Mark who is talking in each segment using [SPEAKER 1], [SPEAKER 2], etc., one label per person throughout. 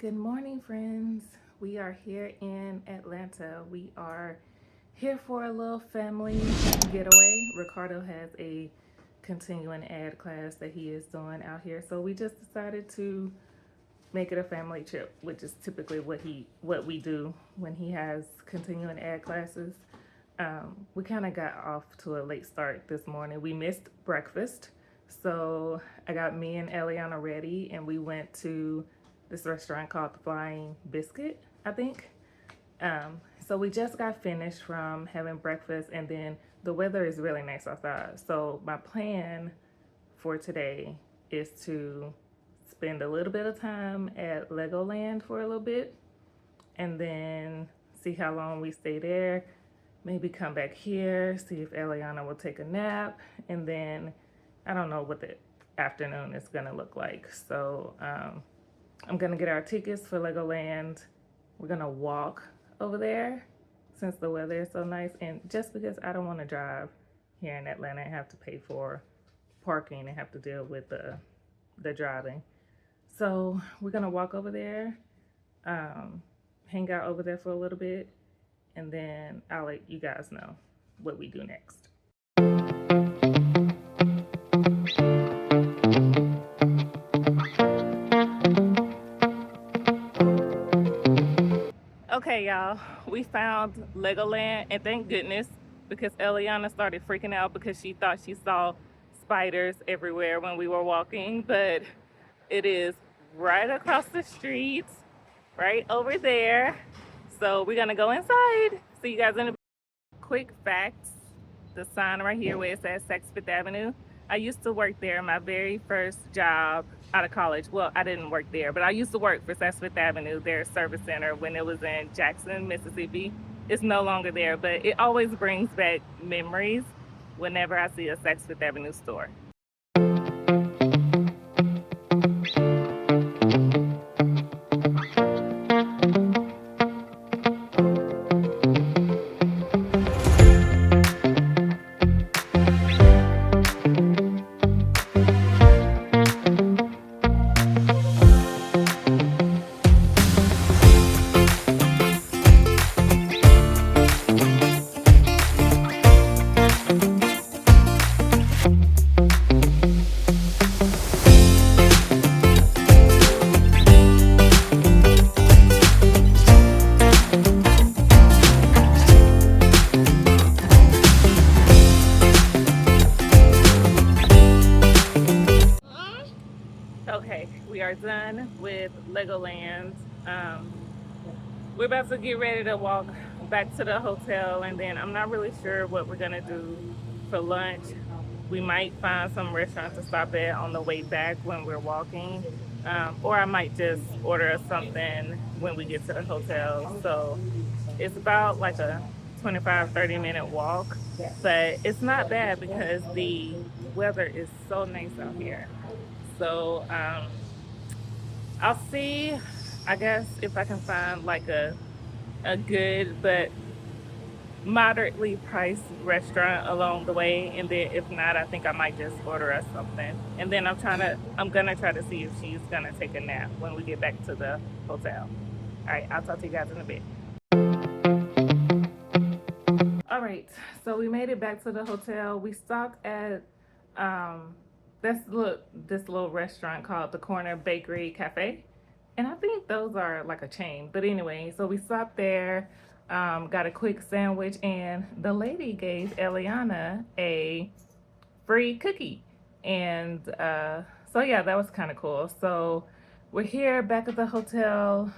[SPEAKER 1] Good morning, friends. We are here in Atlanta. We are here for a little family getaway. Ricardo has a continuing ed class that he is doing out here, so we just decided to make it a family trip, which is typically what we do when he has continuing ed classes. We kind of got off to a late start this morning. We missed breakfast, so I got me and Eliana ready, and we went to this restaurant called the Flying Biscuit, I think. So we just got finished from having breakfast, and then the weather is really nice outside. So my plan for today is to spend a little bit of time at Legoland for a little bit, and then see how long we stay there. Maybe come back here, see if Eliana will take a nap, and then I don't know what the afternoon is gonna look like. So I'm gonna get our tickets for Legoland. We're gonna walk over there since the weather is so nice, and just because I don't want to drive here in Atlanta and have to pay for parking and have to deal with the driving. So we're gonna walk over there, hang out over there for a little bit, and then I'll let you guys know what we do next. Okay, y'all, we found Legoland, and thank goodness, because Eliana started freaking out because she thought she saw spiders everywhere when we were walking, but it is right across the street, right over there. So we're gonna go inside. See you guys in a quick facts. The sign right here where it says Saks Fifth Avenue. I used to work there. My very first job out of college. Well, I didn't work there, but I used to work for Saks Fifth Avenue, their service center, when it was in Jackson, Mississippi. It's no longer there, but it always brings back memories whenever I see a Saks Fifth Avenue store. Okay, we are done with Legoland. We're about to get ready to walk back to the hotel, and then I'm not really sure what we're gonna do for lunch. We might find some restaurant to stop at on the way back when we're walking, or I might just order us something when we get to the hotel. So it's about like a 25-30 minute walk, but it's not bad because the weather is so nice out here. So I'll see, I guess, if I can find like a good but moderately priced restaurant along the way, and then if not, I think I might just order us something. And then I'm gonna try to see if she's gonna take a nap when we get back to the hotel. All right, I'll talk to you guys in a bit. All right, so we made it back to the hotel. We stopped at this little restaurant called the Corner Bakery Cafe, and I think those are like a chain. But anyway, so we stopped there, got a quick sandwich, and the lady gave Eliana a free cookie, and so yeah, that was kind of cool. So we're here back at the hotel.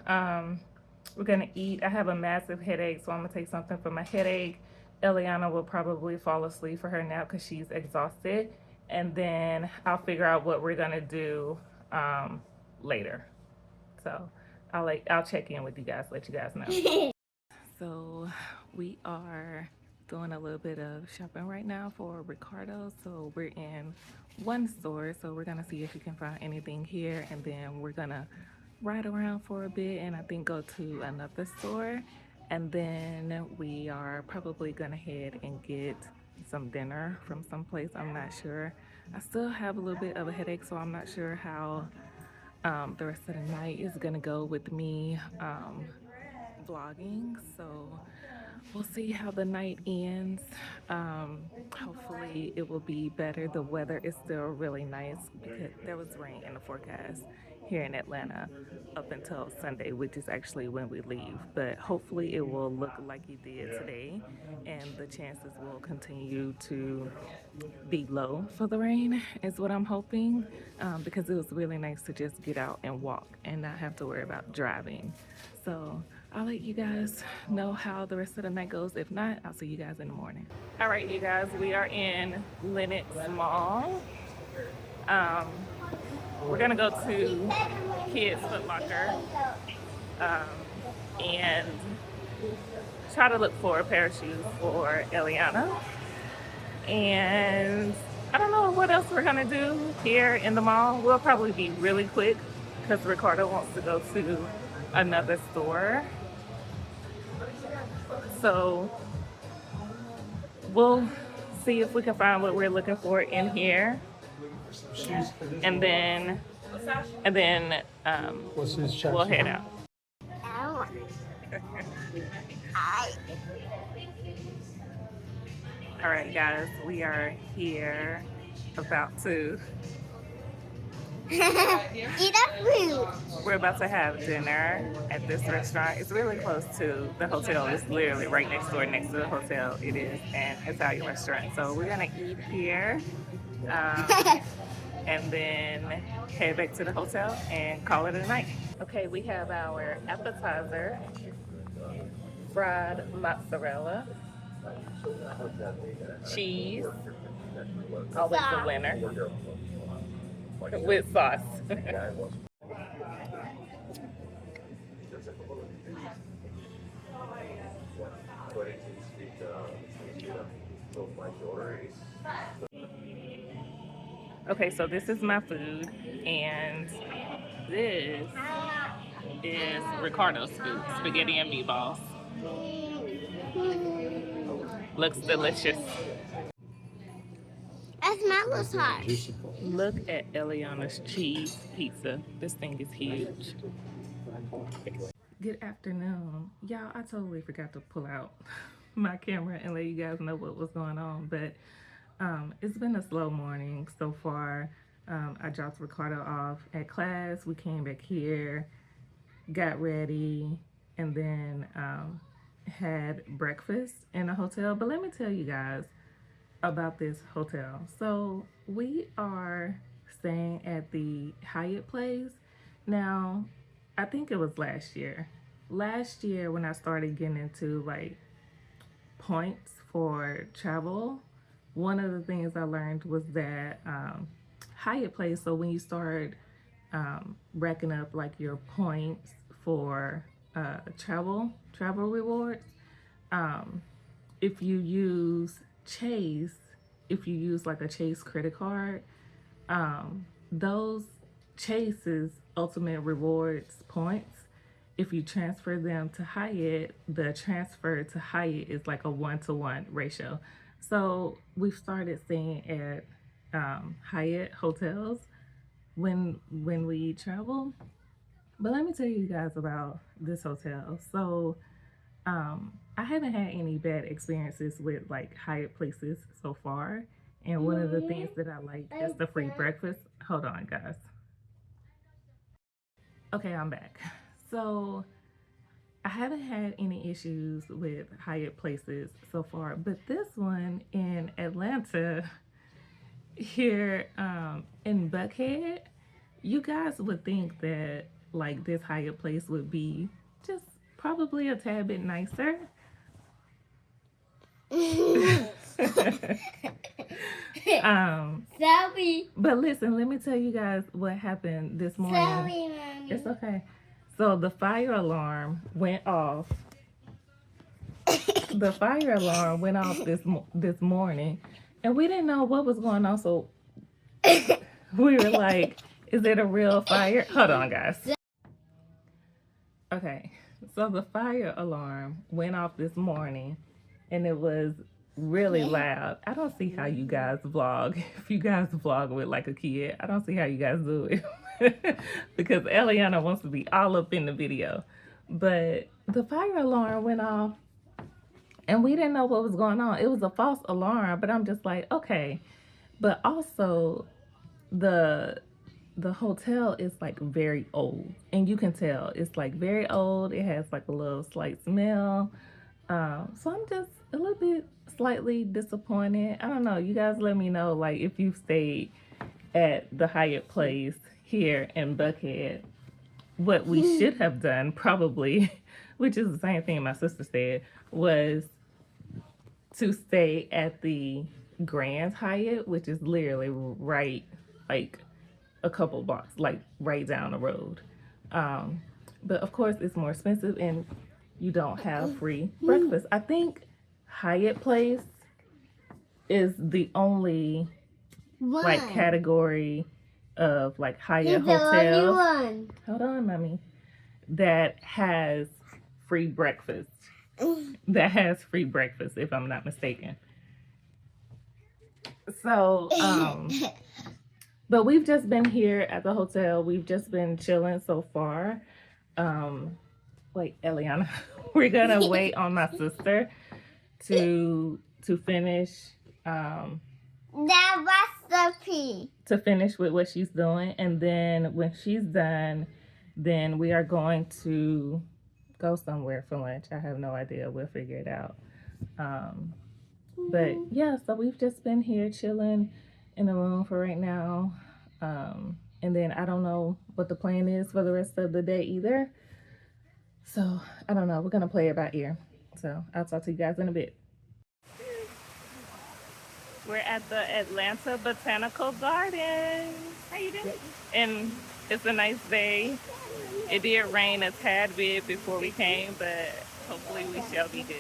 [SPEAKER 1] We're gonna eat. I have a massive headache, so I'm gonna take something for my headache. Eliana will probably fall asleep for her nap because she's exhausted, and then I'll figure out what we're gonna do later. So I'll check in with you guys, let you guys know. So we are doing a little bit of shopping right now for Ricardo. So we're in one store, so we're gonna see if we can find anything here, and then we're gonna ride around for a bit and I think go to another store, and then we are probably gonna head and get some dinner from someplace. I'm not sure. I still have a little bit of a headache, so I'm not sure how The rest of the night is gonna go with me vlogging. So we'll see how the night ends. Hopefully it will be better. The weather is still really nice because there was rain in the forecast here in Atlanta up until Sunday, which is actually when we leave. But hopefully it will look like it did today, and the chances will continue to be low for the rain is what I'm hoping, because it was really nice to just get out and walk and not have to worry about driving. So I'll let you guys know how the rest of the night goes. If not, I'll see you guys in the morning. All right, you guys, we are in Lenox Mall. We're gonna go to Kids Foot Locker and try to look for a pair of shoes for Eliana. And I don't know what else we're gonna do here in the mall. We'll probably be really quick because Ricardo wants to go to another store. So we'll see if we can find what we're looking for in here. And then we'll head out. All right, guys, we are here about to
[SPEAKER 2] eat our food.
[SPEAKER 1] we're about to have dinner at this restaurant. It's really close to the hotel. It's literally right next door, next to the hotel. It is an Italian restaurant. So we're gonna eat here, and then head back to the hotel and call it a night. Okay, we have our appetizer, fried mozzarella, cheese, always the winner, with sauce. Okay, so this is my food, and this is Ricardo's food, spaghetti and meatballs. Looks delicious.
[SPEAKER 2] That's my little heart.
[SPEAKER 1] Look at Eliana's cheese pizza. This thing is huge. Good afternoon. Y'all, I totally forgot to pull out my camera and let you guys know what was going on, but it's been a slow morning so far. I dropped Ricardo off at class. We came back here, got ready, and then had breakfast in a hotel. But let me tell you guys about this hotel. So we are staying at the Hyatt Place. Now, I think it was last year. Last year when I started getting into like points for travel, one of the things I learned was that Hyatt Place, so when you start racking up like your points for travel rewards, if you use Chase, if you use like a Chase credit card, those Chase's ultimate rewards points, if you transfer them to Hyatt, the transfer to Hyatt is like a 1-to-1 ratio. So we've started staying at Hyatt hotels when we travel. But let me tell you guys about this hotel. So I haven't had any bad experiences with like Hyatt places so far. And one of the things that I like is the free breakfast. Hold on, guys. Okay, I'm back. So I haven't had any issues with Hyatt places so far, but this one in Atlanta here in Buckhead, you guys would think that like this Hyatt place would be just probably a tad bit nicer.
[SPEAKER 2] Sorry.
[SPEAKER 1] But listen, let me tell you guys what happened this morning.
[SPEAKER 2] Sorry, Mommy.
[SPEAKER 1] It's okay. So the fire alarm went off. The fire alarm went off this morning, and we didn't know what was going on. So we were like, "Is it a real fire?" Hold on, guys. Okay, so the fire alarm went off this morning, and it was really loud. I don't see how you guys vlog. If you guys vlog with like a kid, I don't see how you guys do it. Because Eliana wants to be all up in the video. But the fire alarm went off and we didn't know what was going on. It was a false alarm, but I'm just like, okay. But also the hotel is like very old, and you can tell it's like very old. It has like a little slight smell. So I'm just a little bit slightly disappointed. I don't know. You guys let me know like if you've stayed at the Hyatt Place here in Buckhead. What we should have done probably, which is the same thing my sister said, was to stay at the Grand Hyatt, which is literally right like a couple blocks, like right down the road. But of course, it's more expensive, and you don't have free breakfast. I think Hyatt Place is the only like category of like Hyatt hotels. Hold on, mommy. That has free breakfast. That has free breakfast, if I'm not mistaken. So, but we've just been here at the hotel. We've just been chilling so far. Wait, Eliana, we're gonna wait on my sister to finish
[SPEAKER 2] that recipe.
[SPEAKER 1] To finish with what she's doing, and then when she's done, then we are going to go somewhere for lunch. I have no idea. We'll figure it out. But yeah, so we've just been here chilling in the room for right now. And then I don't know what the plan is for the rest of the day either. So I don't know. We're gonna play it by ear. So I'll talk to you guys in a bit. We're at the Atlanta Botanical Garden. How you doing? And it's a nice day. It did rain a tad bit before we came, but hopefully we shall be good.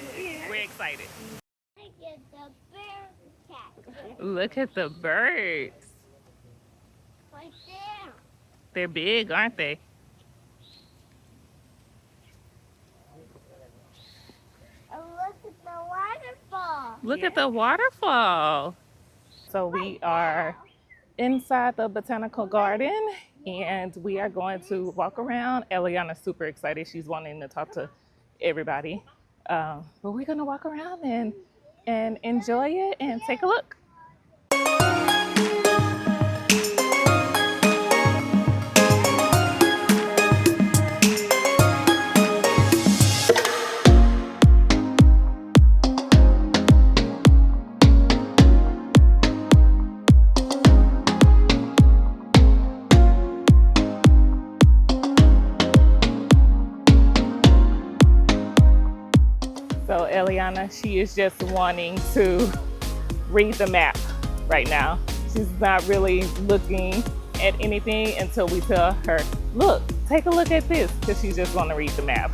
[SPEAKER 1] We're excited. Look at the birds.
[SPEAKER 2] Right there.
[SPEAKER 1] They're big, aren't they?
[SPEAKER 2] And look at the waterfall.
[SPEAKER 1] Look at the waterfall. So we are inside the Botanical Garden, and we are going to walk around. Eliana's super excited. She's wanting to talk to everybody. But we're going to walk around and enjoy it and take a look. So Eliana, she is just wanting to read the map right now. She's not really looking at anything until we tell her, look, take a look at this, because she just want to read the map.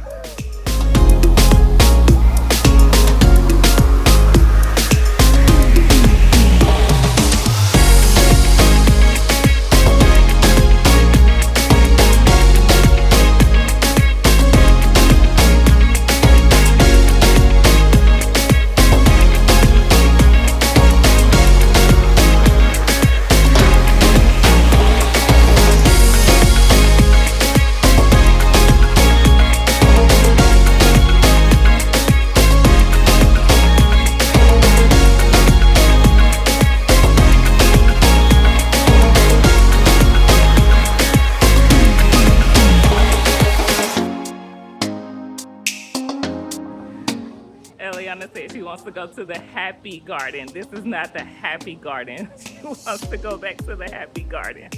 [SPEAKER 1] Eliana said she wants to go to the Happy Garden. This is not the Happy Garden. She wants to go back to the Happy Garden.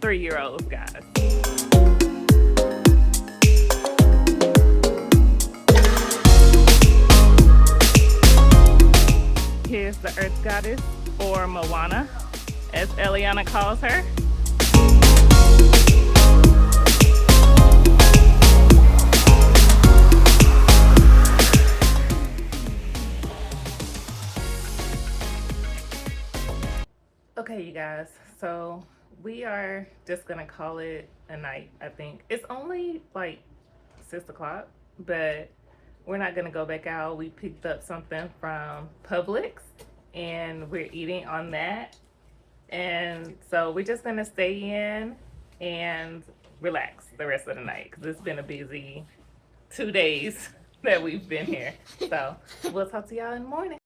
[SPEAKER 1] 3-year-olds, guys. Here's the Earth Goddess, or Moana, as Eliana calls her. Okay, you guys, so we are just gonna call it a night. I think it's only like 6 o'clock, but we're not gonna go back out. We picked up something from Publix and we're eating on that. And so we're just gonna stay in and relax the rest of the night because it's been a busy 2 days that we've been here. So we'll talk to y'all in the morning.